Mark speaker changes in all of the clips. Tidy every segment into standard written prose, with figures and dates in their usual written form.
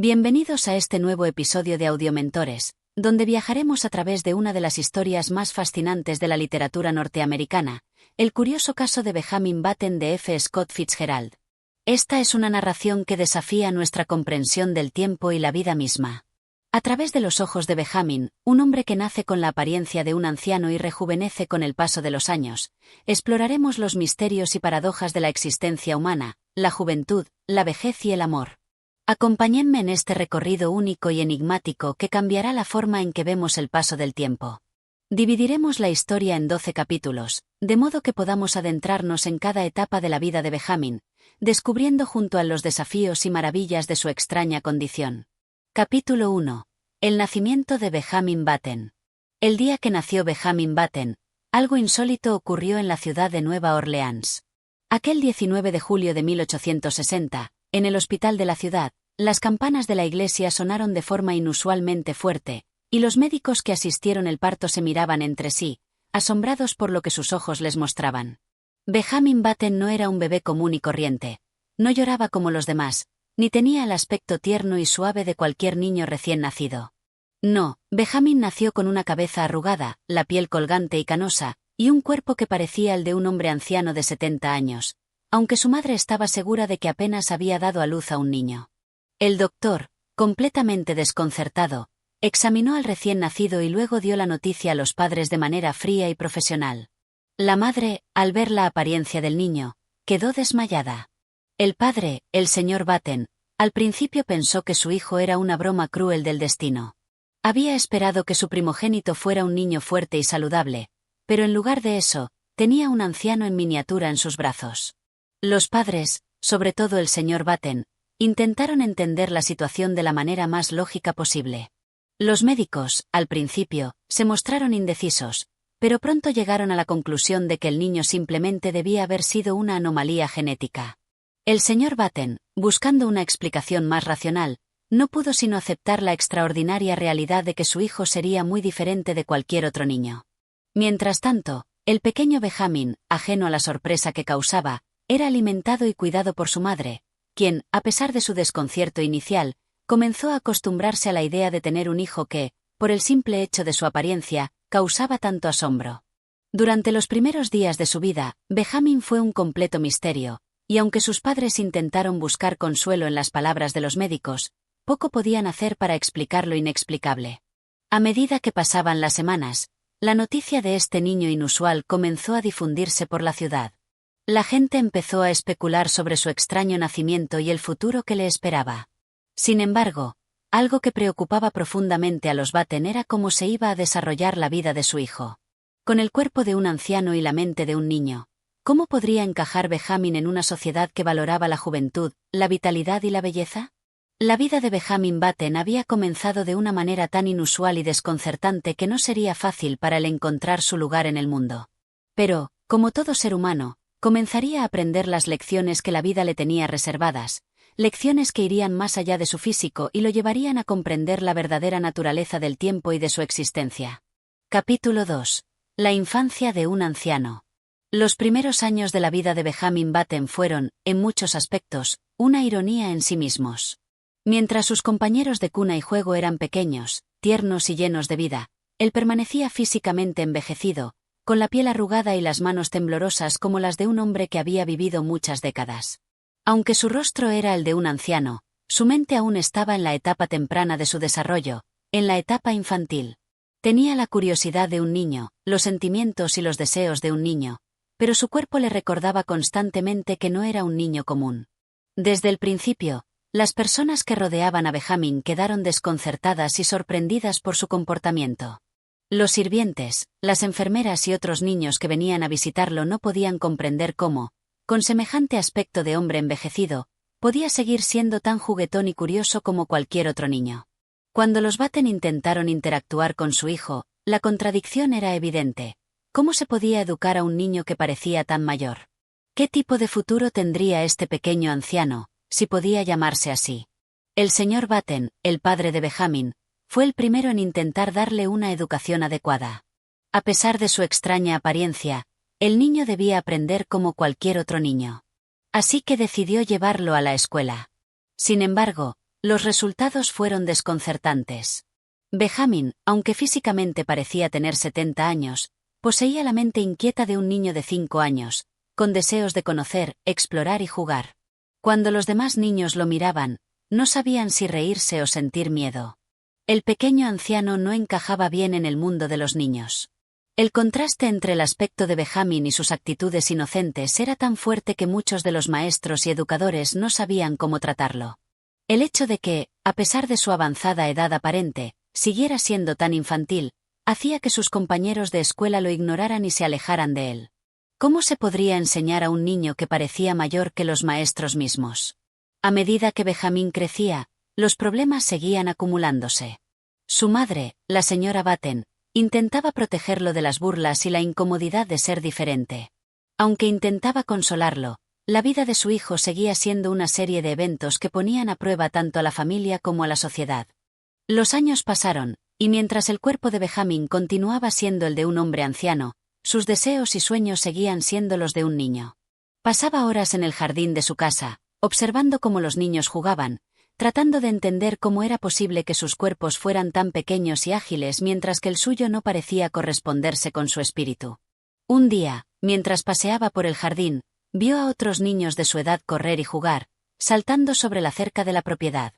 Speaker 1: Bienvenidos a este nuevo episodio de Audiomentores, donde viajaremos a través de una de las historias más fascinantes de la literatura norteamericana, el curioso caso de Benjamin Button de F. Scott Fitzgerald. Esta es una narración que desafía nuestra comprensión del tiempo y la vida misma. A través de los ojos de Benjamin, un hombre que nace con la apariencia de un anciano y rejuvenece con el paso de los años, exploraremos los misterios y paradojas de la existencia humana, la juventud, la vejez y el amor. Acompáñenme en este recorrido único y enigmático que cambiará la forma en que vemos el paso del tiempo. Dividiremos la historia en 12 capítulos, de modo que podamos adentrarnos en cada etapa de la vida de Benjamin, descubriendo junto a los desafíos y maravillas de su extraña condición. Capítulo 1. El nacimiento de Benjamin Button. El día que nació Benjamin Button, algo insólito ocurrió en la ciudad de Nueva Orleans. Aquel 19 de julio de 1860, en el hospital de la ciudad, las campanas de la iglesia sonaron de forma inusualmente fuerte, y los médicos que asistieron al parto se miraban entre sí, asombrados por lo que sus ojos les mostraban. Benjamin Button no era un bebé común y corriente. No lloraba como los demás, ni tenía el aspecto tierno y suave de cualquier niño recién nacido. No, Benjamin nació con una cabeza arrugada, la piel colgante y canosa, y un cuerpo que parecía el de un hombre anciano de 70 años, aunque su madre estaba segura de que apenas había dado a luz a un niño. El doctor, completamente desconcertado, examinó al recién nacido y luego dio la noticia a los padres de manera fría y profesional. La madre, al ver la apariencia del niño, quedó desmayada. El padre, el señor Button, al principio pensó que su hijo era una broma cruel del destino. Había esperado que su primogénito fuera un niño fuerte y saludable, pero en lugar de eso, tenía un anciano en miniatura en sus brazos. Los padres, sobre todo el señor Button, intentaron entender la situación de la manera más lógica posible. Los médicos, al principio, se mostraron indecisos, pero pronto llegaron a la conclusión de que el niño simplemente debía haber sido una anomalía genética. El señor Button, buscando una explicación más racional, no pudo sino aceptar la extraordinaria realidad de que su hijo sería muy diferente de cualquier otro niño. Mientras tanto, el pequeño Benjamin, ajeno a la sorpresa que causaba, era alimentado y cuidado por su madre, quien, a pesar de su desconcierto inicial, comenzó a acostumbrarse a la idea de tener un hijo que, por el simple hecho de su apariencia, causaba tanto asombro. Durante los primeros días de su vida, Benjamin fue un completo misterio, y aunque sus padres intentaron buscar consuelo en las palabras de los médicos, poco podían hacer para explicar lo inexplicable. A medida que pasaban las semanas, la noticia de este niño inusual comenzó a difundirse por la ciudad. La gente empezó a especular sobre su extraño nacimiento y el futuro que le esperaba. Sin embargo, algo que preocupaba profundamente a los Button era cómo se iba a desarrollar la vida de su hijo. Con el cuerpo de un anciano y la mente de un niño, ¿cómo podría encajar Benjamin en una sociedad que valoraba la juventud, la vitalidad y la belleza? La vida de Benjamin Button había comenzado de una manera tan inusual y desconcertante que no sería fácil para él encontrar su lugar en el mundo. Pero, como todo ser humano, comenzaría a aprender las lecciones que la vida le tenía reservadas, lecciones que irían más allá de su físico y lo llevarían a comprender la verdadera naturaleza del tiempo y de su existencia. Capítulo 2. La infancia de un anciano. Los primeros años de la vida de Benjamin Button fueron, en muchos aspectos, una ironía en sí mismos. Mientras sus compañeros de cuna y juego eran pequeños, tiernos y llenos de vida, él permanecía físicamente envejecido, con la piel arrugada y las manos temblorosas como las de un hombre que había vivido muchas décadas. Aunque su rostro era el de un anciano, su mente aún estaba en la etapa temprana de su desarrollo, en la etapa infantil. Tenía la curiosidad de un niño, los sentimientos y los deseos de un niño, pero su cuerpo le recordaba constantemente que no era un niño común. Desde el principio, las personas que rodeaban a Benjamin quedaron desconcertadas y sorprendidas por su comportamiento. Los sirvientes, las enfermeras y otros niños que venían a visitarlo no podían comprender cómo, con semejante aspecto de hombre envejecido, podía seguir siendo tan juguetón y curioso como cualquier otro niño. Cuando los Button intentaron interactuar con su hijo, la contradicción era evidente. ¿Cómo se podía educar a un niño que parecía tan mayor? ¿Qué tipo de futuro tendría este pequeño anciano, si podía llamarse así? El señor Button, el padre de Benjamin, fue el primero en intentar darle una educación adecuada. A pesar de su extraña apariencia, el niño debía aprender como cualquier otro niño. Así que decidió llevarlo a la escuela. Sin embargo, los resultados fueron desconcertantes. Benjamin, aunque físicamente parecía tener 70 años, poseía la mente inquieta de un niño de 5 años, con deseos de conocer, explorar y jugar. Cuando los demás niños lo miraban, no sabían si reírse o sentir miedo. El pequeño anciano no encajaba bien en el mundo de los niños. El contraste entre el aspecto de Benjamin y sus actitudes inocentes era tan fuerte que muchos de los maestros y educadores no sabían cómo tratarlo. El hecho de que, a pesar de su avanzada edad aparente, siguiera siendo tan infantil, hacía que sus compañeros de escuela lo ignoraran y se alejaran de él. ¿Cómo se podría enseñar a un niño que parecía mayor que los maestros mismos? A medida que Benjamin crecía, los problemas seguían acumulándose. Su madre, la señora Batten, intentaba protegerlo de las burlas y la incomodidad de ser diferente. Aunque intentaba consolarlo, la vida de su hijo seguía siendo una serie de eventos que ponían a prueba tanto a la familia como a la sociedad. Los años pasaron, y mientras el cuerpo de Benjamin continuaba siendo el de un hombre anciano, sus deseos y sueños seguían siendo los de un niño. Pasaba horas en el jardín de su casa, observando cómo los niños jugaban, tratando de entender cómo era posible que sus cuerpos fueran tan pequeños y ágiles mientras que el suyo no parecía corresponderse con su espíritu. Un día, mientras paseaba por el jardín, vio a otros niños de su edad correr y jugar, saltando sobre la cerca de la propiedad.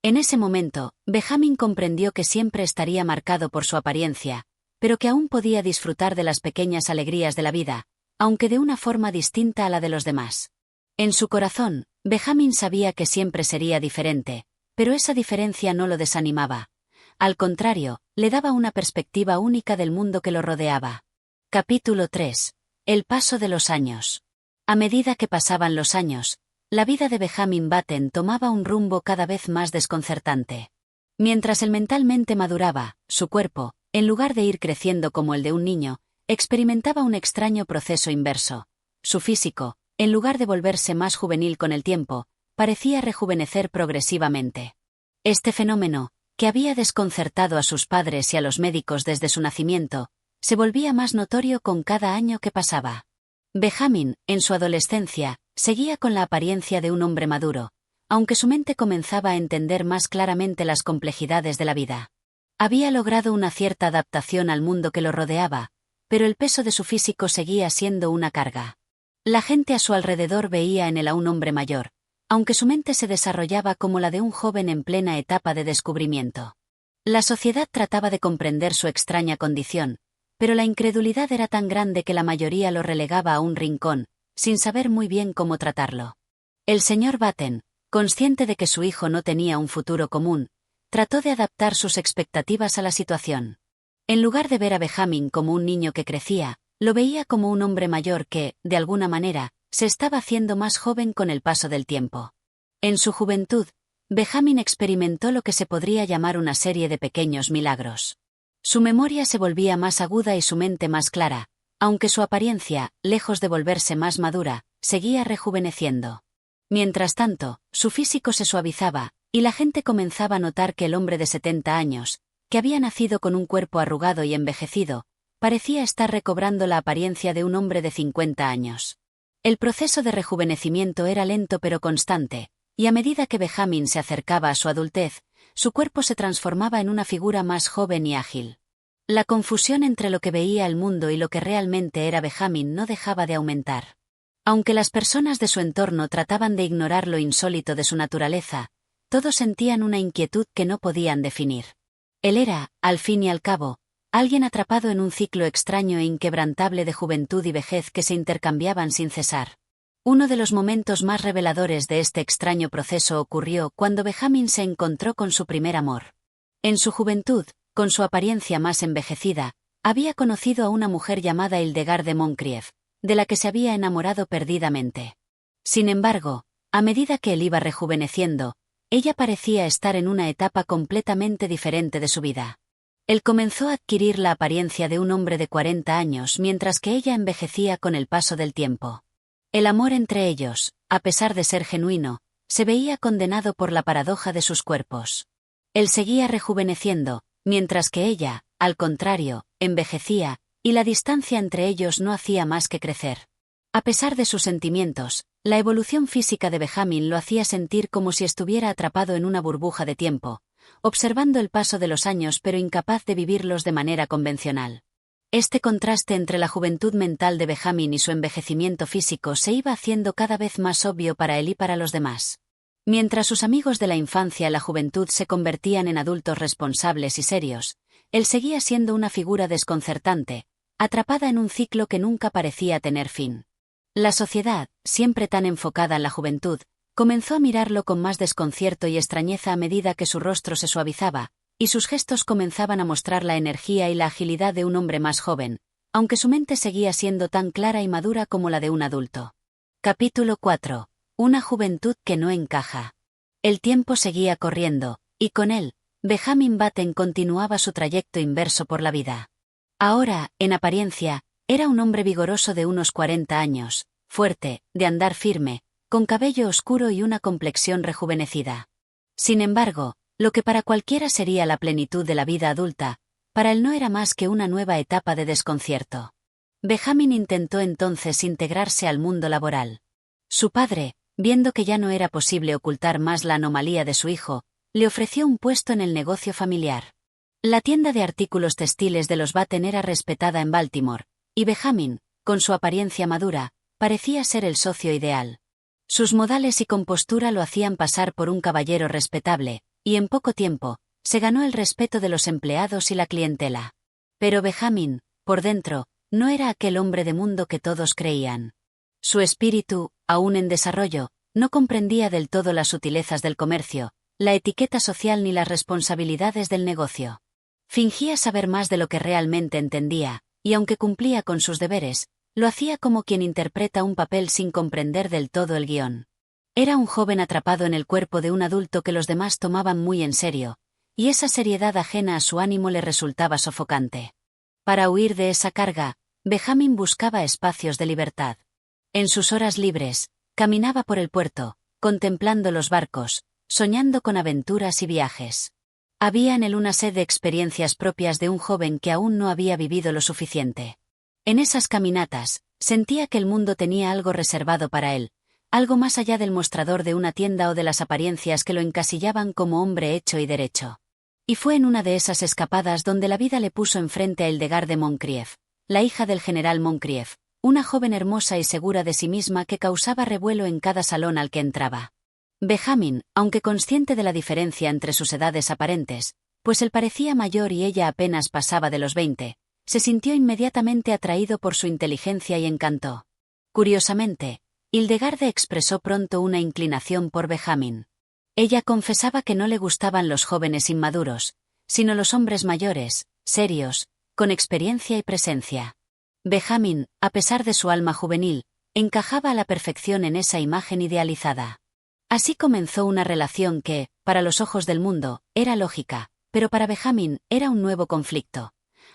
Speaker 1: En ese momento, Benjamin comprendió que siempre estaría marcado por su apariencia, pero que aún podía disfrutar de las pequeñas alegrías de la vida, aunque de una forma distinta a la de los demás. En su corazón, Benjamin sabía que siempre sería diferente, pero esa diferencia no lo desanimaba. Al contrario, le daba una perspectiva única del mundo que lo rodeaba. Capítulo 3. El paso de los años. A medida que pasaban los años, la vida de Benjamin Batten tomaba un rumbo cada vez más desconcertante. Mientras él mentalmente maduraba, su cuerpo, en lugar de ir creciendo como el de un niño, experimentaba un extraño proceso inverso. Su físico, en lugar de volverse más juvenil con el tiempo, parecía rejuvenecer progresivamente. Este fenómeno, que había desconcertado a sus padres y a los médicos desde su nacimiento, se volvía más notorio con cada año que pasaba. Benjamin, en su adolescencia, seguía con la apariencia de un hombre maduro, aunque su mente comenzaba a entender más claramente las complejidades de la vida. Había logrado una cierta adaptación al mundo que lo rodeaba, pero el peso de su físico seguía siendo una carga. La gente a su alrededor veía en él a un hombre mayor, aunque su mente se desarrollaba como la de un joven en plena etapa de descubrimiento. La sociedad trataba de comprender su extraña condición, pero la incredulidad era tan grande que la mayoría lo relegaba a un rincón, sin saber muy bien cómo tratarlo. El señor Batten, consciente de que su hijo no tenía un futuro común, trató de adaptar sus expectativas a la situación. En lugar de ver a Benjamin como un niño que crecía, lo veía como un hombre mayor que, de alguna manera, se estaba haciendo más joven con el paso del tiempo. En su juventud, Benjamin experimentó lo que se podría llamar una serie de pequeños milagros. Su memoria se volvía más aguda y su mente más clara, aunque su apariencia, lejos de volverse más madura, seguía rejuveneciendo. Mientras tanto, su físico se suavizaba, y la gente comenzaba a notar que el hombre de 70 años, que había nacido con un cuerpo arrugado y envejecido, parecía estar recobrando la apariencia de un hombre de 50 años. El proceso de rejuvenecimiento era lento pero constante, y a medida que Benjamin se acercaba a su adultez, su cuerpo se transformaba en una figura más joven y ágil. La confusión entre lo que veía el mundo y lo que realmente era Benjamin no dejaba de aumentar. Aunque las personas de su entorno trataban de ignorar lo insólito de su naturaleza, todos sentían una inquietud que no podían definir. Él era, al fin y al cabo, alguien atrapado en un ciclo extraño e inquebrantable de juventud y vejez que se intercambiaban sin cesar. Uno de los momentos más reveladores de este extraño proceso ocurrió cuando Benjamin se encontró con su primer amor. En su juventud, con su apariencia más envejecida, había conocido a una mujer llamada Hildegard de Moncrieff, de la que se había enamorado perdidamente. Sin embargo, a medida que él iba rejuveneciendo, ella parecía estar en una etapa completamente diferente de su vida. Él comenzó a adquirir la apariencia de un hombre de 40 años mientras que ella envejecía con el paso del tiempo. El amor entre ellos, a pesar de ser genuino, se veía condenado por la paradoja de sus cuerpos. Él seguía rejuveneciendo, mientras que ella, al contrario, envejecía, y la distancia entre ellos no hacía más que crecer. A pesar de sus sentimientos, La evolución física de Benjamin lo hacía sentir como si estuviera atrapado en una burbuja de tiempo, observando el paso de los años pero incapaz de vivirlos de manera convencional. Este contraste entre la juventud mental de Benjamin y su envejecimiento físico se iba haciendo cada vez más obvio para él y para los demás. Mientras sus amigos de la infancia y la juventud se convertían en adultos responsables y serios, él seguía siendo una figura desconcertante, atrapada en un ciclo que nunca parecía tener fin. La sociedad, siempre tan enfocada en la juventud, comenzó a mirarlo con más desconcierto y extrañeza a medida que su rostro se suavizaba, y sus gestos comenzaban a mostrar la energía y la agilidad de un hombre más joven, aunque su mente seguía siendo tan clara y madura como la de un adulto. Capítulo 4. Una juventud que no encaja. El tiempo seguía corriendo, y con él, Benjamin Button continuaba su trayecto inverso por la vida. Ahora, en apariencia, era un hombre vigoroso de unos 40 años, fuerte, de andar firme, con cabello oscuro y una complexión rejuvenecida. Sin embargo, lo que para cualquiera sería la plenitud de la vida adulta, para él no era más que una nueva etapa de desconcierto. Benjamin intentó entonces integrarse al mundo laboral. Su padre, viendo que ya no era posible ocultar más la anomalía de su hijo, le ofreció un puesto en el negocio familiar. La tienda de artículos textiles de los Button era respetada en Baltimore, y Benjamin, con su apariencia madura, parecía ser el socio ideal. Sus modales y compostura lo hacían pasar por un caballero respetable, y en poco tiempo, se ganó el respeto de los empleados y la clientela. Pero Benjamin, por dentro, no era aquel hombre de mundo que todos creían. Su espíritu, aún en desarrollo, no comprendía del todo las sutilezas del comercio, la etiqueta social ni las responsabilidades del negocio. Fingía saber más de lo que realmente entendía, y aunque cumplía con sus deberes, lo hacía como quien interpreta un papel sin comprender del todo el guión. Era un joven atrapado en el cuerpo de un adulto que los demás tomaban muy en serio, y esa seriedad ajena a su ánimo le resultaba sofocante. Para huir de esa carga, Benjamin buscaba espacios de libertad. En sus horas libres, caminaba por el puerto, contemplando los barcos, soñando con aventuras y viajes. Había en él una sed de experiencias propias de un joven que aún no había vivido lo suficiente. En esas caminatas, sentía que el mundo tenía algo reservado para él, algo más allá del mostrador de una tienda o de las apariencias que lo encasillaban como hombre hecho y derecho. Y fue en una de esas escapadas donde la vida le puso enfrente a Hildegard de Moncrief, la hija del general Moncrief, una joven hermosa y segura de sí misma que causaba revuelo en cada salón al que entraba. Benjamin, aunque consciente de la diferencia entre sus edades aparentes, pues él parecía mayor y ella apenas pasaba de los 20, se sintió inmediatamente atraído por su inteligencia y encanto. Curiosamente, Hildegard expresó pronto una inclinación por Benjamin. Ella confesaba que no le gustaban los jóvenes inmaduros, sino los hombres mayores, serios, con experiencia y presencia. Benjamin, a pesar de su alma juvenil, encajaba a la perfección en esa imagen idealizada. Así comenzó una relación que, para los ojos del mundo, era lógica, pero para Benjamin era un nuevo conflicto.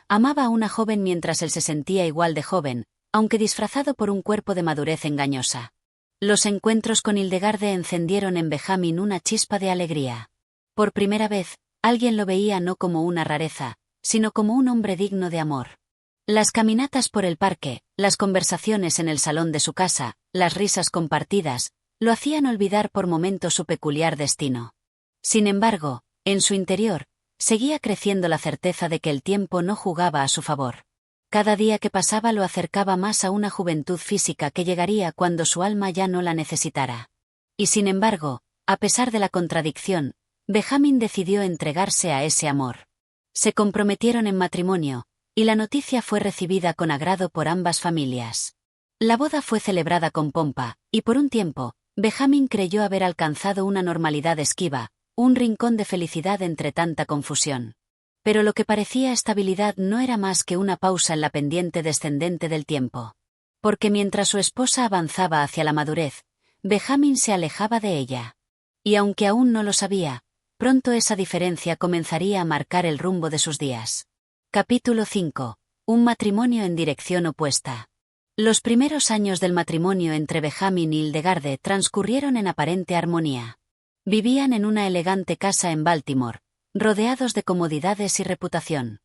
Speaker 1: Amaba a una joven mientras él se sentía igual de joven, aunque disfrazado por un cuerpo de madurez engañosa. Los encuentros con Hildegard encendieron en Benjamin una chispa de alegría. Por primera vez, alguien lo veía no como una rareza, sino como un hombre digno de amor. Las caminatas por el parque, las conversaciones en el salón de su casa, las risas compartidas, lo hacían olvidar por momentos su peculiar destino. Sin embargo, en su interior, seguía creciendo la certeza de que el tiempo no jugaba a su favor. Cada día que pasaba lo acercaba más a una juventud física que llegaría cuando su alma ya no la necesitara. Y sin embargo, a pesar de la contradicción, Benjamin decidió entregarse a ese amor. Se comprometieron en matrimonio, y la noticia fue recibida con agrado por ambas familias. La boda fue celebrada con pompa, y por un tiempo, Benjamin creyó haber alcanzado una normalidad esquiva, un rincón de felicidad entre tanta confusión. Pero lo que parecía estabilidad no era más que una pausa en la pendiente descendente del tiempo. Porque mientras su esposa avanzaba hacia la madurez, Benjamin se alejaba de ella. Y aunque aún no lo sabía, pronto esa diferencia comenzaría a marcar el rumbo de sus días. Capítulo 5. Un matrimonio en dirección opuesta. Los primeros años del matrimonio entre Benjamin y Hildegard transcurrieron en aparente armonía. Vivían en una elegante casa en Baltimore, rodeados de comodidades y reputación.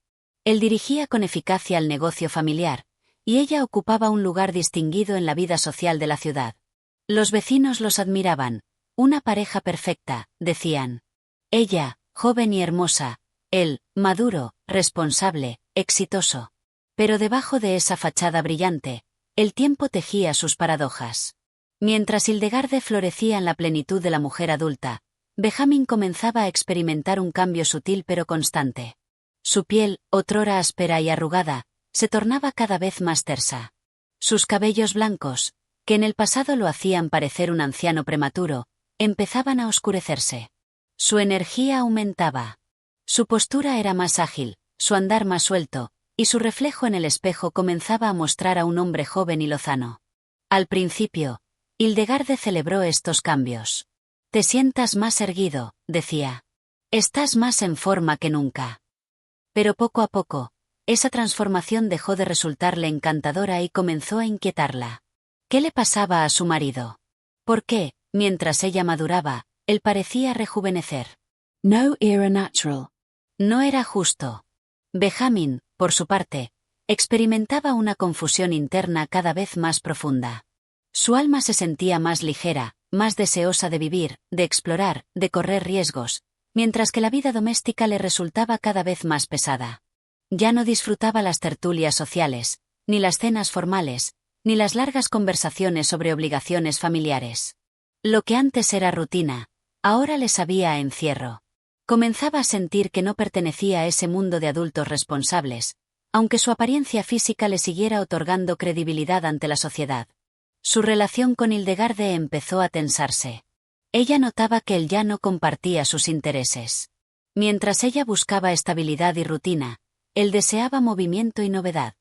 Speaker 1: Él dirigía con eficacia el negocio familiar, y ella ocupaba un lugar distinguido en la vida social de la ciudad. Los vecinos los admiraban. Una pareja perfecta, decían. Ella, joven y hermosa. Él, maduro, responsable, exitoso. Pero debajo de esa fachada brillante, el tiempo tejía sus paradojas. Mientras Hildegarde florecía en la plenitud de la mujer adulta, Benjamin comenzaba a experimentar un cambio sutil pero constante. Su piel, otrora áspera y arrugada, se tornaba cada vez más tersa. Sus cabellos blancos, que en el pasado lo hacían parecer un anciano prematuro, empezaban a oscurecerse. Su energía aumentaba. Su postura era más ágil, su andar más suelto, y su reflejo en el espejo comenzaba a mostrar a un hombre joven y lozano. Al principio, Hildegarde celebró estos cambios. Te sientas más erguido, decía. Estás más en forma que nunca. Pero poco a poco, esa transformación dejó de resultarle encantadora y comenzó a inquietarla. ¿Qué le pasaba a su marido? ¿Por qué, mientras ella maduraba, él parecía rejuvenecer? No era natural. No era justo. Benjamin, por su parte, experimentaba una confusión interna cada vez más profunda. Su alma se sentía más ligera, más deseosa de vivir, de explorar, de correr riesgos, mientras que la vida doméstica le resultaba cada vez más pesada. Ya no disfrutaba las tertulias sociales, ni las cenas formales, ni las largas conversaciones sobre obligaciones familiares. Lo que antes era rutina, ahora le sabía a encierro. Comenzaba a sentir que no pertenecía a ese mundo de adultos responsables, aunque su apariencia física le siguiera otorgando credibilidad ante la sociedad. Su relación con Hildegarde empezó a tensarse. Ella notaba que él ya no compartía sus intereses. Mientras ella buscaba estabilidad y rutina, él deseaba movimiento y novedad.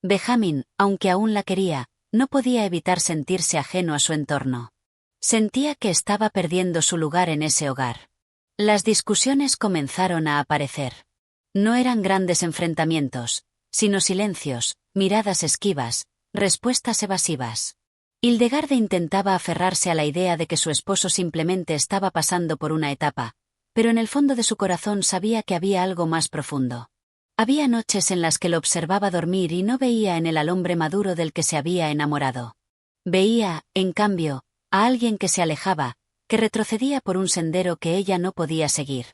Speaker 1: Benjamin, aunque aún la quería, no podía evitar sentirse ajeno a su entorno. Sentía que estaba perdiendo su lugar en ese hogar. Las discusiones comenzaron a aparecer. No eran grandes enfrentamientos, sino silencios, miradas esquivas, respuestas evasivas. Hildegarde intentaba aferrarse a la idea de que su esposo simplemente estaba pasando por una etapa, pero en el fondo de su corazón sabía que había algo más profundo. Había noches en las que lo observaba dormir y no veía en él al hombre maduro del que se había enamorado. Veía, en cambio, a alguien que se alejaba, que retrocedía por un sendero que ella no podía seguir.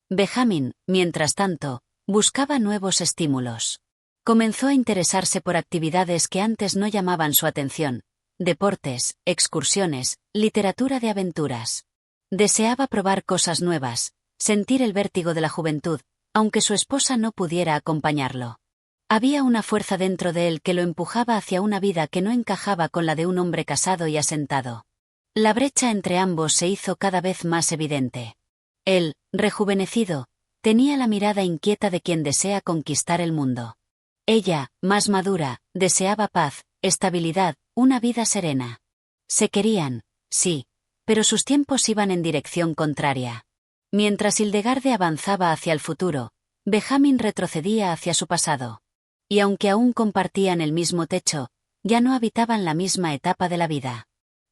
Speaker 1: Benjamin, mientras tanto, buscaba nuevos estímulos. Comenzó a interesarse por actividades que antes no llamaban su atención: deportes, excursiones, literatura de aventuras. Deseaba probar cosas nuevas, sentir el vértigo de la juventud, aunque su esposa no pudiera acompañarlo. Había una fuerza dentro de él que lo empujaba hacia una vida que no encajaba con la de un hombre casado y asentado. La brecha entre ambos se hizo cada vez más evidente. Él, rejuvenecido, tenía la mirada inquieta de quien desea conquistar el mundo. Ella, más madura, deseaba paz, estabilidad, una vida serena. Se querían, sí, pero sus tiempos iban en dirección contraria. Mientras Hildegarde avanzaba hacia el futuro, Benjamin retrocedía hacia su pasado. Y aunque aún compartían el mismo techo, ya no habitaban la misma etapa de la vida.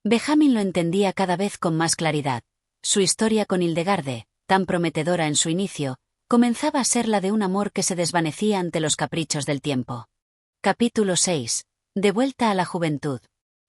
Speaker 1: Benjamin lo entendía cada vez con más claridad. Su historia con Hildegarde, tan prometedora en su inicio, comenzaba a ser la de un amor que se desvanecía ante los caprichos del tiempo. Capítulo 6. De vuelta a la juventud.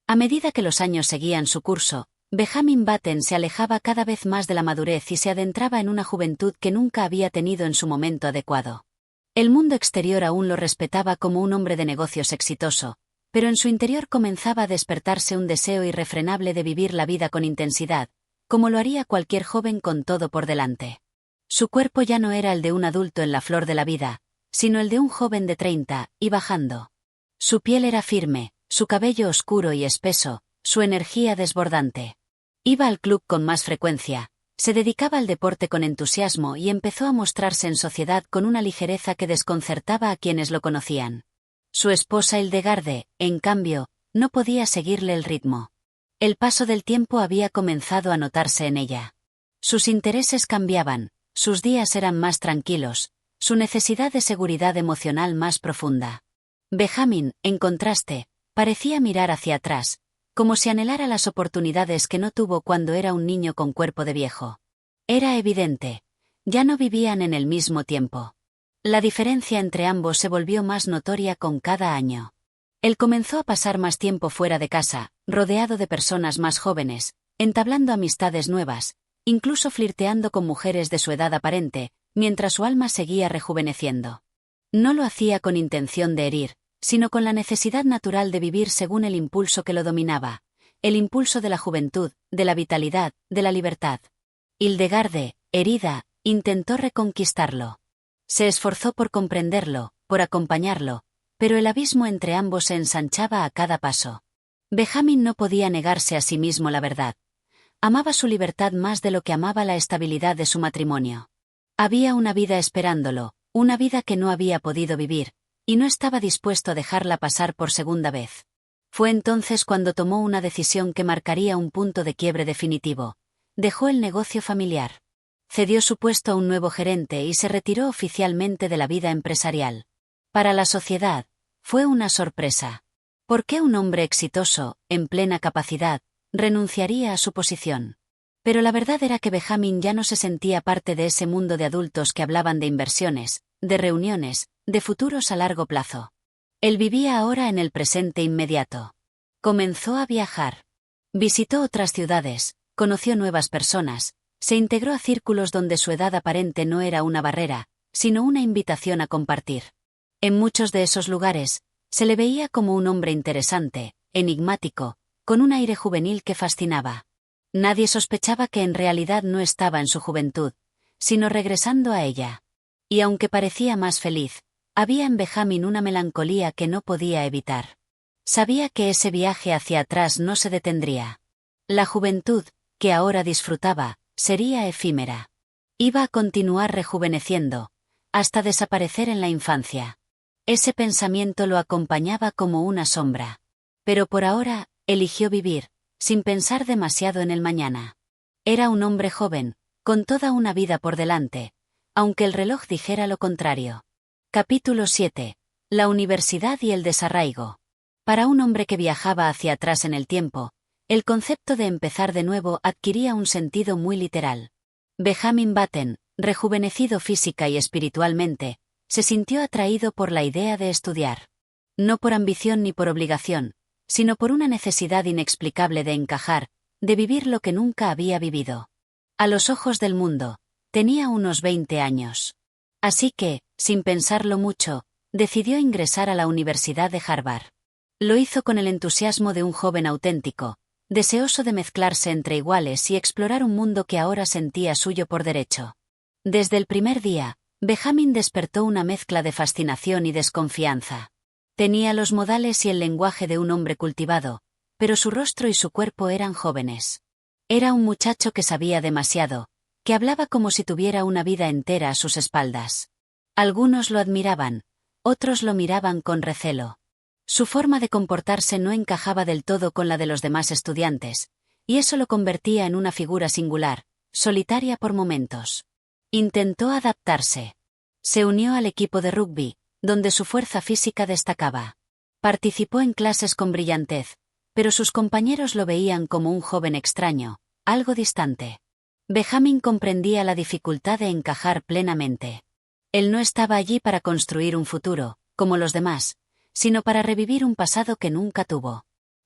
Speaker 1: A medida que los años seguían su curso, Benjamin Button se alejaba cada vez más de la madurez y se adentraba en una juventud que nunca había tenido en su momento adecuado. El mundo exterior aún lo respetaba como un hombre de negocios exitoso, pero en su interior comenzaba a despertarse un deseo irrefrenable de vivir la vida con intensidad, como lo haría cualquier joven con todo por delante. Su cuerpo ya no era el de un adulto en la flor de la vida, sino el de un joven de 30, y bajando. Su piel era firme, su cabello oscuro y espeso, su energía desbordante. Iba al club con más frecuencia, se dedicaba al deporte con entusiasmo y empezó a mostrarse en sociedad con una ligereza que desconcertaba a quienes lo conocían. Su esposa Hildegarde, en cambio, no podía seguirle el ritmo. El paso del tiempo había comenzado a notarse en ella. Sus intereses cambiaban, sus días eran más tranquilos, su necesidad de seguridad emocional más profunda. Benjamin, en contraste, parecía mirar hacia atrás, como si anhelara las oportunidades que no tuvo cuando era un niño con cuerpo de viejo. Era evidente, ya no vivían en el mismo tiempo. La diferencia entre ambos se volvió más notoria con cada año. Él comenzó a pasar más tiempo fuera de casa, rodeado de personas más jóvenes, entablando amistades nuevas, incluso flirteando con mujeres de su edad aparente, mientras su alma seguía rejuveneciendo. No lo hacía con intención de herir, sino con la necesidad natural de vivir según el impulso que lo dominaba, el impulso de la juventud, de la vitalidad, de la libertad. Hildegarde, herida, intentó reconquistarlo. Se esforzó por comprenderlo, por acompañarlo, pero el abismo entre ambos se ensanchaba a cada paso. Benjamin no podía negarse a sí mismo la verdad. Amaba su libertad más de lo que amaba la estabilidad de su matrimonio. Había una vida esperándolo, una vida que no había podido vivir, y no estaba dispuesto a dejarla pasar por segunda vez. Fue entonces cuando tomó una decisión que marcaría un punto de quiebre definitivo. Dejó el negocio familiar. Cedió su puesto a un nuevo gerente y se retiró oficialmente de la vida empresarial. Para la sociedad, fue una sorpresa. ¿Por qué un hombre exitoso, en plena capacidad, renunciaría a su posición? Pero la verdad era que Benjamin ya no se sentía parte de ese mundo de adultos que hablaban de inversiones, de reuniones, de futuros a largo plazo. Él vivía ahora en el presente inmediato. Comenzó a viajar. Visitó otras ciudades, conoció nuevas personas, se integró a círculos donde su edad aparente no era una barrera, sino una invitación a compartir. En muchos de esos lugares, se le veía como un hombre interesante, enigmático, con un aire juvenil que fascinaba. Nadie sospechaba que en realidad no estaba en su juventud, sino regresando a ella. Y aunque parecía más feliz, había en Benjamin una melancolía que no podía evitar. Sabía que ese viaje hacia atrás no se detendría. La juventud, que ahora disfrutaba, sería efímera. Iba a continuar rejuveneciendo, hasta desaparecer en la infancia. Ese pensamiento lo acompañaba como una sombra. Pero por ahora, eligió vivir, sin pensar demasiado en el mañana. Era un hombre joven, con toda una vida por delante, aunque el reloj dijera lo contrario. Capítulo 7. La universidad y el desarraigo. Para un hombre que viajaba hacia atrás en el tiempo, el concepto de empezar de nuevo adquiría un sentido muy literal. Benjamin Button, rejuvenecido física y espiritualmente, se sintió atraído por la idea de estudiar. No por ambición ni por obligación, sino por una necesidad inexplicable de encajar, de vivir lo que nunca había vivido. A los ojos del mundo, tenía unos 20 años. Así que, sin pensarlo mucho, decidió ingresar a la Universidad de Harvard. Lo hizo con el entusiasmo de un joven auténtico, deseoso de mezclarse entre iguales y explorar un mundo que ahora sentía suyo por derecho. Desde el primer día, Benjamin despertó una mezcla de fascinación y desconfianza. Tenía los modales y el lenguaje de un hombre cultivado, pero su rostro y su cuerpo eran jóvenes. Era un muchacho que sabía demasiado, que hablaba como si tuviera una vida entera a sus espaldas. Algunos lo admiraban, otros lo miraban con recelo. Su forma de comportarse no encajaba del todo con la de los demás estudiantes, y eso lo convertía en una figura singular, solitaria por momentos. Intentó adaptarse. Se unió al equipo de rugby, donde su fuerza física destacaba. Participó en clases con brillantez, pero sus compañeros lo veían como un joven extraño, algo distante. Benjamin comprendía la dificultad de encajar plenamente. Él no estaba allí para construir un futuro, como los demás, sino para revivir un pasado que nunca tuvo.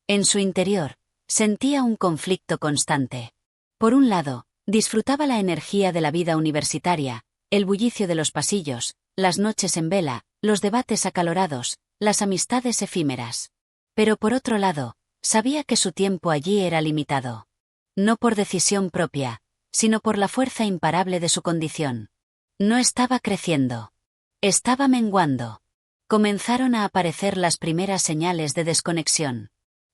Speaker 1: En su interior, sentía un conflicto constante. Por un lado, disfrutaba la energía de la vida universitaria, el bullicio de los pasillos, las noches en vela, los debates acalorados, las amistades efímeras. Pero por otro lado, sabía que su tiempo allí era limitado. No por decisión propia, sino por la fuerza imparable de su condición. No estaba creciendo. Estaba menguando. Comenzaron a aparecer las primeras señales de desconexión.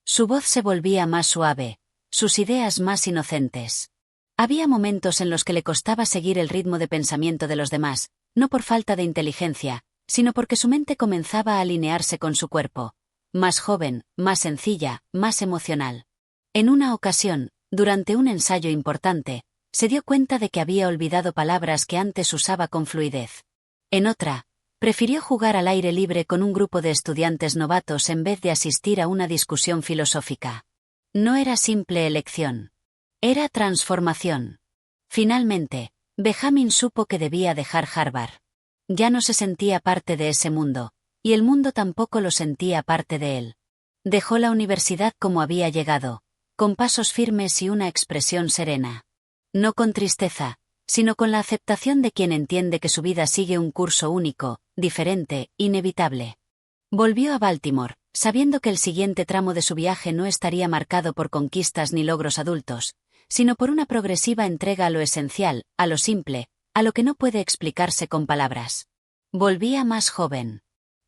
Speaker 1: Su voz se volvía más suave, sus ideas más inocentes. Había momentos en los que le costaba seguir el ritmo de pensamiento de los demás, no por falta de inteligencia, sino porque su mente comenzaba a alinearse con su cuerpo, más joven, más sencilla, más emocional. En una ocasión, durante un ensayo importante, se dio cuenta de que había olvidado palabras que antes usaba con fluidez. En otra, prefirió jugar al aire libre con un grupo de estudiantes novatos en vez de asistir a una discusión filosófica. No era simple elección. Era transformación. Finalmente, Benjamin supo que debía dejar Harvard. Ya no se sentía parte de ese mundo, y el mundo tampoco lo sentía parte de él. Dejó la universidad como había llegado, con pasos firmes y una expresión serena. No con tristeza, sino con la aceptación de quien entiende que su vida sigue un curso único, diferente, inevitable. Volvió a Baltimore, sabiendo que el siguiente tramo de su viaje no estaría marcado por conquistas ni logros adultos, sino por una progresiva entrega a lo esencial, a lo simple, a lo que no puede explicarse con palabras. Volvía más joven.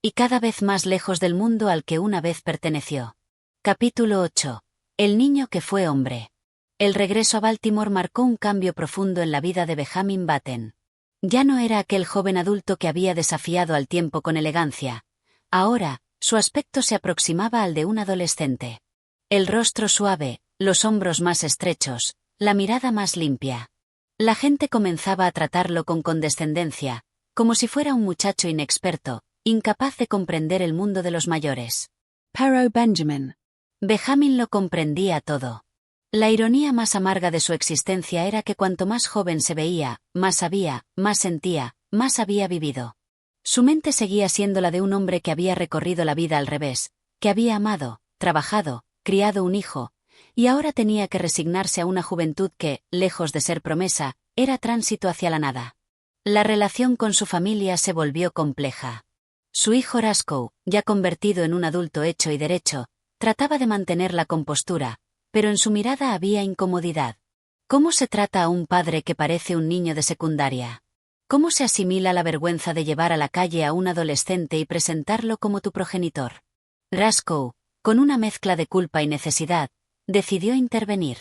Speaker 1: Y cada vez más lejos del mundo al que una vez perteneció. Capítulo 8. El niño que fue hombre. El regreso a Baltimore marcó un cambio profundo en la vida de Benjamin Batten. Ya no era aquel joven adulto que había desafiado al tiempo con elegancia. Ahora, su aspecto se aproximaba al de un adolescente. El rostro suave, los hombros más estrechos, la mirada más limpia. La gente comenzaba a tratarlo con condescendencia, como si fuera un muchacho inexperto, incapaz de comprender el mundo de los mayores.
Speaker 2: Pero Benjamin.
Speaker 1: Benjamin lo comprendía todo. La ironía más amarga de su existencia era que cuanto más joven se veía, más sabía, más sentía, más había vivido. Su mente seguía siendo la de un hombre que había recorrido la vida al revés, que había amado, trabajado, criado un hijo, y ahora tenía que resignarse a una juventud que, lejos de ser promesa, era tránsito hacia la nada. La relación con su familia se volvió compleja. Su hijo Roscoe, ya convertido en un adulto hecho y derecho, trataba de mantener la compostura, pero en su mirada había incomodidad. ¿Cómo se trata a un padre que parece un niño de secundaria? ¿Cómo se asimila la vergüenza de llevar a la calle a un adolescente y presentarlo como tu progenitor? Roscoe, con una mezcla de culpa y necesidad, decidió intervenir.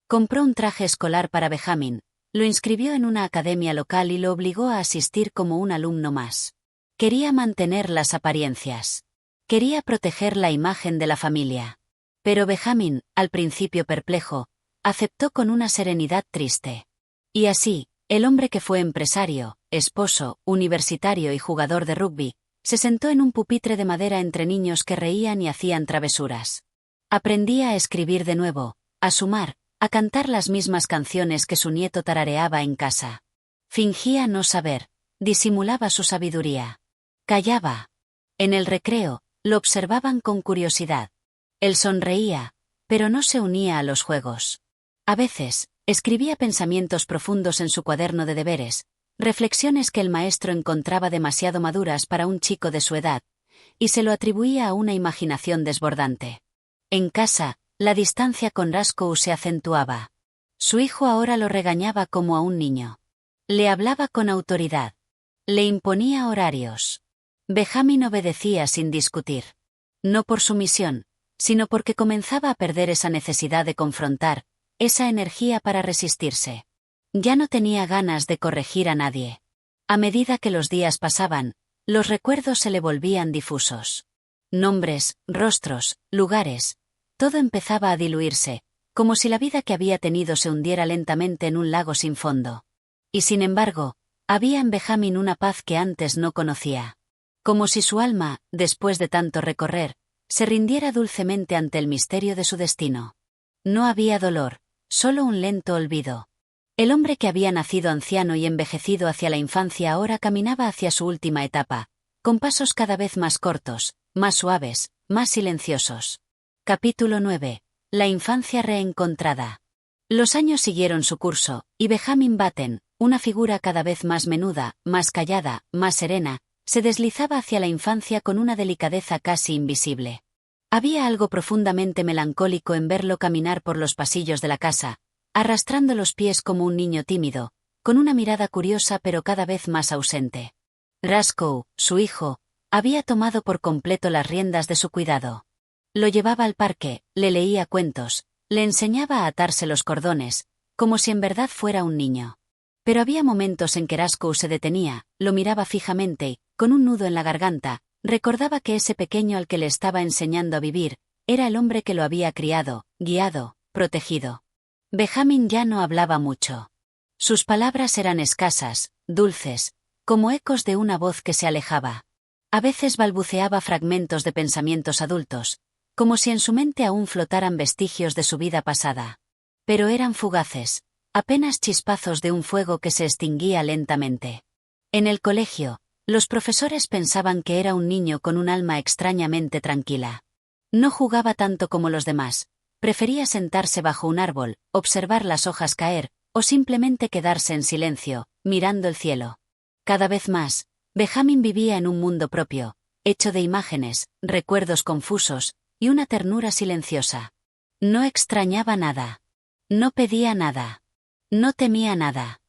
Speaker 1: Compró un traje escolar para Benjamin, lo inscribió en una academia local y lo obligó a asistir como un alumno más. Quería mantener las apariencias. Quería proteger la imagen de la familia. Pero Benjamin, al principio perplejo, aceptó con una serenidad triste. Y así, el hombre que fue empresario, esposo, universitario y jugador de rugby, se sentó en un pupitre de madera entre niños que reían y hacían travesuras. Aprendía a escribir de nuevo, a sumar, a cantar las mismas canciones que su nieto tarareaba en casa. Fingía no saber, disimulaba su sabiduría. Callaba. En el recreo, lo observaban con curiosidad. Él sonreía, pero no se unía a los juegos. A veces, escribía pensamientos profundos en su cuaderno de deberes, reflexiones que el maestro encontraba demasiado maduras para un chico de su edad, y se lo atribuía a una imaginación desbordante. En casa, la distancia con Roscoe se acentuaba. Su hijo ahora lo regañaba como a un niño. Le hablaba con autoridad. Le imponía horarios. Benjamin obedecía sin discutir. No por sumisión, sino porque comenzaba a perder esa necesidad de confrontar, esa energía para resistirse. Ya no tenía ganas de corregir a nadie. A medida que los días pasaban, los recuerdos se le volvían difusos. Nombres, rostros, lugares, todo empezaba a diluirse, como si la vida que había tenido se hundiera lentamente en un lago sin fondo. Y sin embargo, había en Benjamin una paz que antes no conocía. Como si su alma, después de tanto recorrer, se rindiera dulcemente ante el misterio de su destino. No había dolor, solo un lento olvido. El hombre que había nacido anciano y envejecido hacia la infancia ahora caminaba hacia su última etapa, con pasos cada vez más cortos, más suaves, más silenciosos. Capítulo 9. La infancia reencontrada. Los años siguieron su curso, y Benjamin Batten, una figura cada vez más menuda, más callada, más serena, se deslizaba hacia la infancia con una delicadeza casi invisible. Había algo profundamente melancólico en verlo caminar por los pasillos de la casa, arrastrando los pies como un niño tímido, con una mirada curiosa pero cada vez más ausente. Roscoe, su hijo, había tomado por completo las riendas de su cuidado. Lo llevaba al parque, le leía cuentos, le enseñaba a atarse los cordones, como si en verdad fuera un niño. Pero había momentos en que Roscoe se detenía, lo miraba fijamente y, con un nudo en la garganta, recordaba que ese pequeño al que le estaba enseñando a vivir, era el hombre que lo había criado, guiado, protegido. Benjamin ya no hablaba mucho. Sus palabras eran escasas, dulces, como ecos de una voz que se alejaba. A veces balbuceaba fragmentos de pensamientos adultos, como si en su mente aún flotaran vestigios de su vida pasada. Pero eran fugaces, apenas chispazos de un fuego que se extinguía lentamente. En el colegio, Los profesores pensaban que era un niño con un alma extrañamente tranquila. No jugaba tanto como los demás, prefería sentarse bajo un árbol, observar las hojas caer, o simplemente quedarse en silencio, mirando el cielo. Cada vez más, Benjamin vivía en un mundo propio, hecho de imágenes, recuerdos confusos, y una ternura silenciosa. No extrañaba nada. No pedía nada. No temía nada.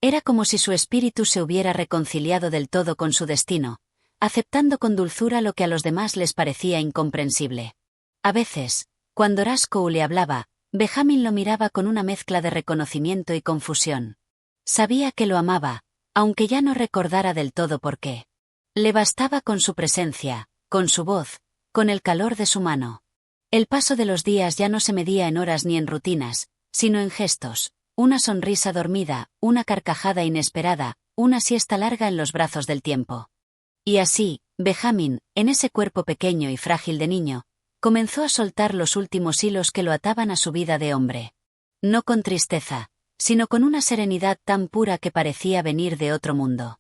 Speaker 1: Era como si su espíritu se hubiera reconciliado del todo con su destino, aceptando con dulzura lo que a los demás les parecía incomprensible. A veces, cuando Roscoe le hablaba, Benjamin lo miraba con una mezcla de reconocimiento y confusión. Sabía que lo amaba, aunque ya no recordara del todo por qué. Le bastaba con su presencia, con su voz, con el calor de su mano. El paso de los días ya no se medía en horas ni en rutinas, sino en gestos, una sonrisa dormida, una carcajada inesperada, una siesta larga en los brazos del tiempo. Y así, Benjamin, en ese cuerpo pequeño y frágil de niño, comenzó a soltar los últimos hilos que lo ataban a su vida de hombre. No con tristeza, sino con una serenidad tan pura que parecía venir de otro mundo.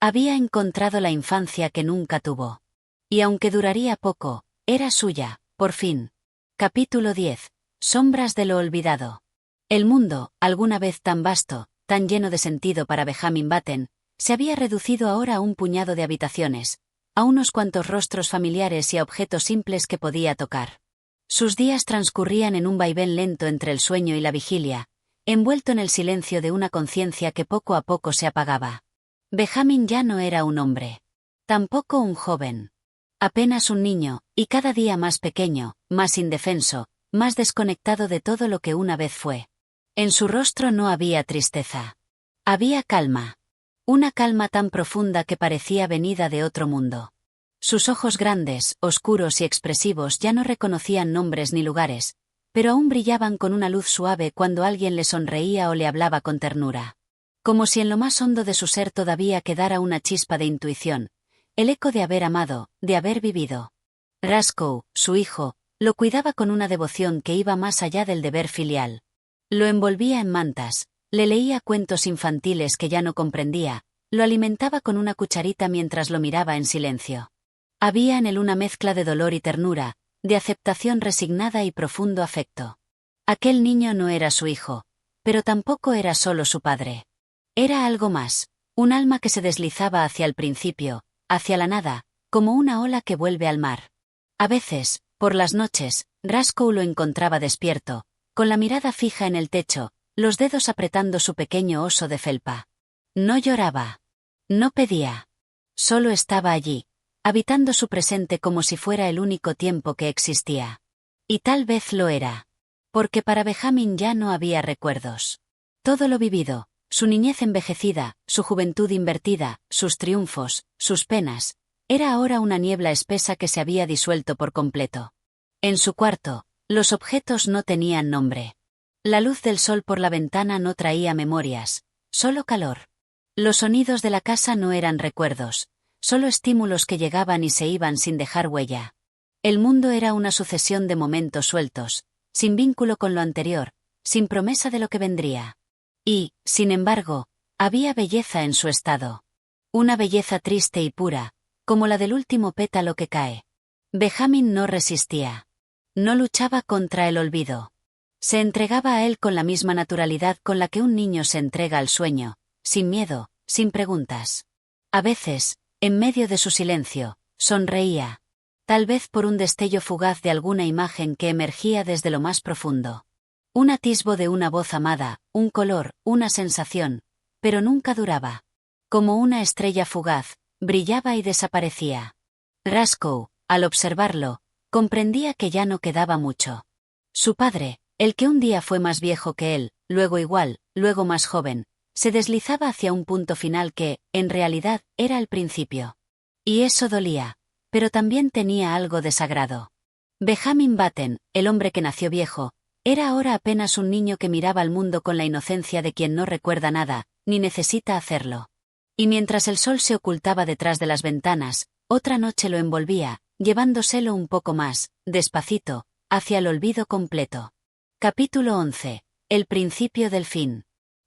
Speaker 1: Había encontrado la infancia que nunca tuvo. Y aunque duraría poco, era suya, por fin. Capítulo 10. Sombras de lo olvidado. El mundo, alguna vez tan vasto, tan lleno de sentido para Benjamin Button, se había reducido ahora a un puñado de habitaciones, a unos cuantos rostros familiares y a objetos simples que podía tocar. Sus días transcurrían en un vaivén lento entre el sueño y la vigilia, envuelto en el silencio de una conciencia que poco a poco se apagaba. Benjamin ya no era un hombre. Tampoco un joven. Apenas un niño, y cada día más pequeño, más indefenso, más desconectado de todo lo que una vez fue. En su rostro no había tristeza. Había calma. Una calma tan profunda que parecía venida de otro mundo. Sus ojos grandes, oscuros y expresivos ya no reconocían nombres ni lugares, pero aún brillaban con una luz suave cuando alguien le sonreía o le hablaba con ternura. Como si en lo más hondo de su ser todavía quedara una chispa de intuición, el eco de haber amado, de haber vivido. Roscoe, su hijo, lo cuidaba con una devoción que iba más allá del deber filial. Lo envolvía en mantas, le leía cuentos infantiles que ya no comprendía, lo alimentaba con una cucharita mientras lo miraba en silencio. Había en él una mezcla de dolor y ternura, de aceptación resignada y profundo afecto. Aquel niño no era su hijo, pero tampoco era solo su padre. Era algo más, un alma que se deslizaba hacia el principio, hacia la nada, como una ola que vuelve al mar. A veces, por las noches, Roscoe lo encontraba despierto, con la mirada fija en el techo, los dedos apretando su pequeño oso de felpa. No lloraba. No pedía. Solo estaba allí, habitando su presente como si fuera el único tiempo que existía. Y tal vez lo era. Porque para Benjamin ya no había recuerdos. Todo lo vivido, su niñez envejecida, su juventud invertida, sus triunfos, sus penas, era ahora una niebla espesa que se había disuelto por completo. En su cuarto, los objetos no tenían nombre. La luz del sol por la ventana no traía memorias, solo calor. Los sonidos de la casa no eran recuerdos, solo estímulos que llegaban y se iban sin dejar huella. El mundo era una sucesión de momentos sueltos, sin vínculo con lo anterior, sin promesa de lo que vendría. Y, sin embargo, había belleza en su estado. Una belleza triste y pura, como la del último pétalo que cae. Benjamin no resistía. No luchaba contra el olvido. Se entregaba a él con la misma naturalidad con la que un niño se entrega al sueño, sin miedo, sin preguntas. A veces, en medio de su silencio, sonreía. Tal vez por un destello fugaz de alguna imagen que emergía desde lo más profundo. Un atisbo de una voz amada, un color, una sensación, pero nunca duraba. Como una estrella fugaz, brillaba y desaparecía. Roscoe, al observarlo, comprendía que ya no quedaba mucho. Su padre, el que un día fue más viejo que él, luego igual, luego más joven, se deslizaba hacia un punto final que, en realidad, era el principio. Y eso dolía, pero también tenía algo de sagrado. Benjamin Button, el hombre que nació viejo, era ahora apenas un niño que miraba al mundo con la inocencia de quien no recuerda nada, ni necesita hacerlo. Y mientras el sol se ocultaba detrás de las ventanas, otra noche lo envolvía, llevándoselo un poco más, despacito, hacia el olvido completo. Capítulo 11. El principio del fin.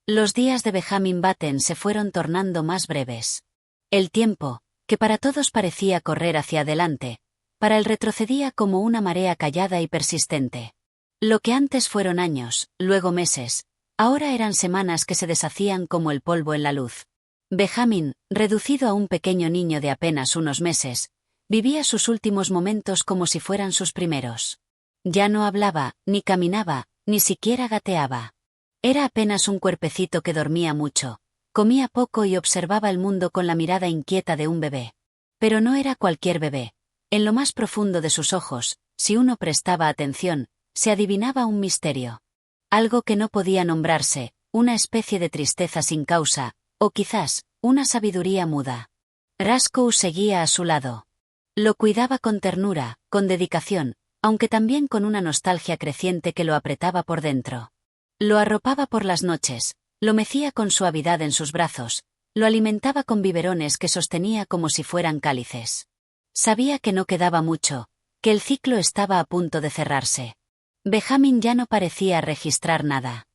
Speaker 1: Los días de Benjamin Button se fueron tornando más breves. El tiempo, que para todos parecía correr hacia adelante, para él retrocedía como una marea callada y persistente. Lo que antes fueron años, luego meses, ahora eran semanas que se deshacían como el polvo en la luz. Benjamin, reducido a un pequeño niño de apenas unos meses, vivía sus últimos momentos como si fueran sus primeros. Ya no hablaba, ni caminaba, ni siquiera gateaba. Era apenas un cuerpecito que dormía mucho, comía poco y observaba el mundo con la mirada inquieta de un bebé. Pero no era cualquier bebé. En lo más profundo de sus ojos, si uno prestaba atención, se adivinaba un misterio. Algo que no podía nombrarse, una especie de tristeza sin causa, o quizás, una sabiduría muda. Roscoe seguía a su lado. Lo cuidaba con ternura, con dedicación, aunque también con una nostalgia creciente que lo apretaba por dentro. Lo arropaba por las noches, lo mecía con suavidad en sus brazos, lo alimentaba con biberones que sostenía como si fueran cálices. Sabía que no quedaba mucho, que el ciclo estaba a punto de cerrarse. Benjamin ya no parecía registrar nada.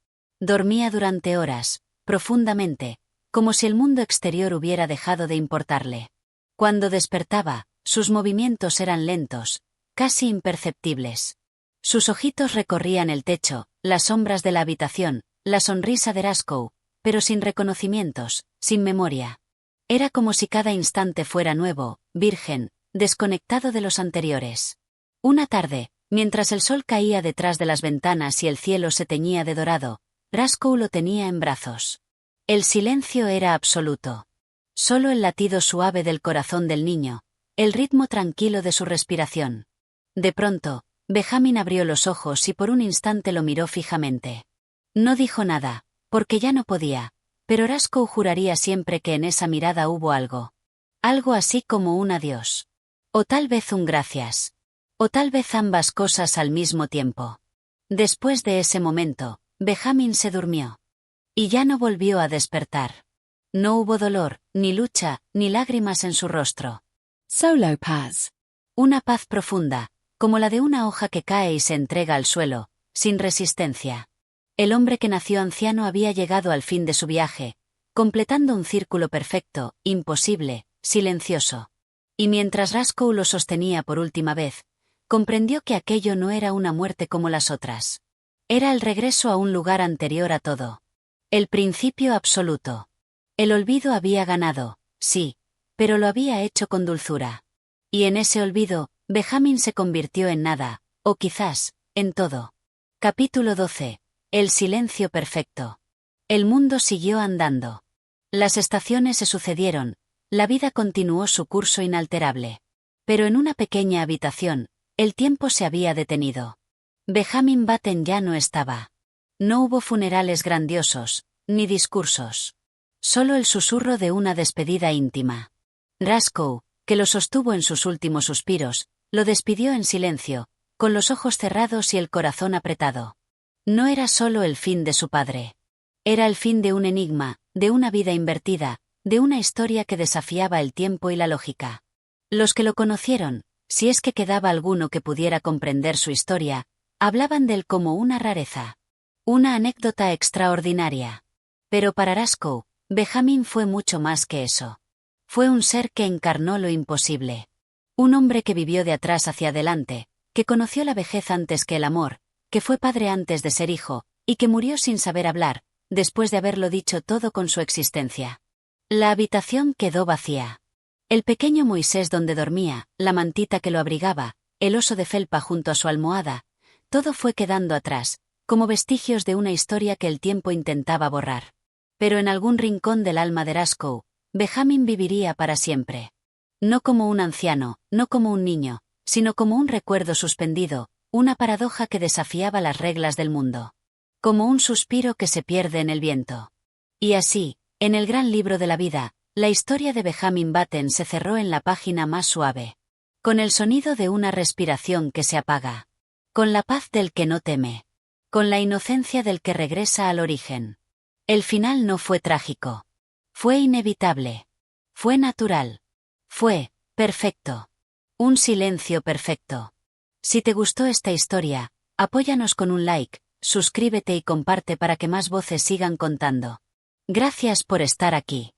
Speaker 1: Dormía durante horas, profundamente, como si el mundo exterior hubiera dejado de importarle. Cuando despertaba, sus movimientos eran lentos, casi imperceptibles. Sus ojitos recorrían el techo, las sombras de la habitación, la sonrisa de Roscoe, pero sin reconocimientos, sin memoria. Era como si cada instante fuera nuevo, virgen, desconectado de los anteriores. Una tarde, mientras el sol caía detrás de las ventanas y el cielo se teñía de dorado, Roscoe lo tenía en brazos. El silencio era absoluto. Solo el latido suave del corazón del niño, el ritmo tranquilo de su respiración. De pronto, Benjamin abrió los ojos y por un instante lo miró fijamente. No dijo nada, porque ya no podía, pero Roscoe juraría siempre que en esa mirada hubo algo. Algo así como un adiós. O tal vez un gracias. O tal vez ambas cosas al mismo tiempo. Después de ese momento, Benjamin se durmió. Y ya no volvió a despertar. No hubo dolor, ni lucha, ni lágrimas en su rostro.
Speaker 2: Solo paz.
Speaker 1: Una paz profunda, como la de una hoja que cae y se entrega al suelo, sin resistencia. El hombre que nació anciano había llegado al fin de su viaje, completando un círculo perfecto, imposible, silencioso. Y mientras Roscoe lo sostenía por última vez, comprendió que aquello no era una muerte como las otras. Era el regreso a un lugar anterior a todo. El principio absoluto. El olvido había ganado, sí, pero lo había hecho con dulzura. Y en ese olvido, Benjamin se convirtió en nada, o quizás, en todo. Capítulo 12. El silencio perfecto. El mundo siguió andando. Las estaciones se sucedieron, la vida continuó su curso inalterable. Pero en una pequeña habitación, el tiempo se había detenido. Benjamin Button ya no estaba. No hubo funerales grandiosos, ni discursos. Solo el susurro de una despedida íntima. Roscoe, que lo sostuvo en sus últimos suspiros, lo despidió en silencio, con los ojos cerrados y el corazón apretado. No era solo el fin de su padre. Era el fin de un enigma, de una vida invertida, de una historia que desafiaba el tiempo y la lógica. Los que lo conocieron, si es que quedaba alguno que pudiera comprender su historia, hablaban de él como una rareza. Una anécdota extraordinaria. Pero para Roscoe, Benjamin fue mucho más que eso. Fue un ser que encarnó lo imposible. Un hombre que vivió de atrás hacia adelante, que conoció la vejez antes que el amor, que fue padre antes de ser hijo, y que murió sin saber hablar, después de haberlo dicho todo con su existencia. La habitación quedó vacía. El pequeño Moisés donde dormía, la mantita que lo abrigaba, el oso de felpa junto a su almohada, todo fue quedando atrás, como vestigios de una historia que el tiempo intentaba borrar. Pero en algún rincón del alma de Roscoe, Benjamin viviría para siempre. No como un anciano, no como un niño, sino como un recuerdo suspendido, una paradoja que desafiaba las reglas del mundo. Como un suspiro que se pierde en el viento. Y así, en el gran libro de la vida, la historia de Benjamin Button se cerró en la página más suave. Con el sonido de una respiración que se apaga. Con la paz del que no teme. Con la inocencia del que regresa al origen. El final no fue trágico. Fue inevitable. Fue natural. Fue perfecto. Un silencio perfecto. Si te gustó esta historia, apóyanos con un like, suscríbete y comparte para que más voces sigan contando. Gracias por estar aquí.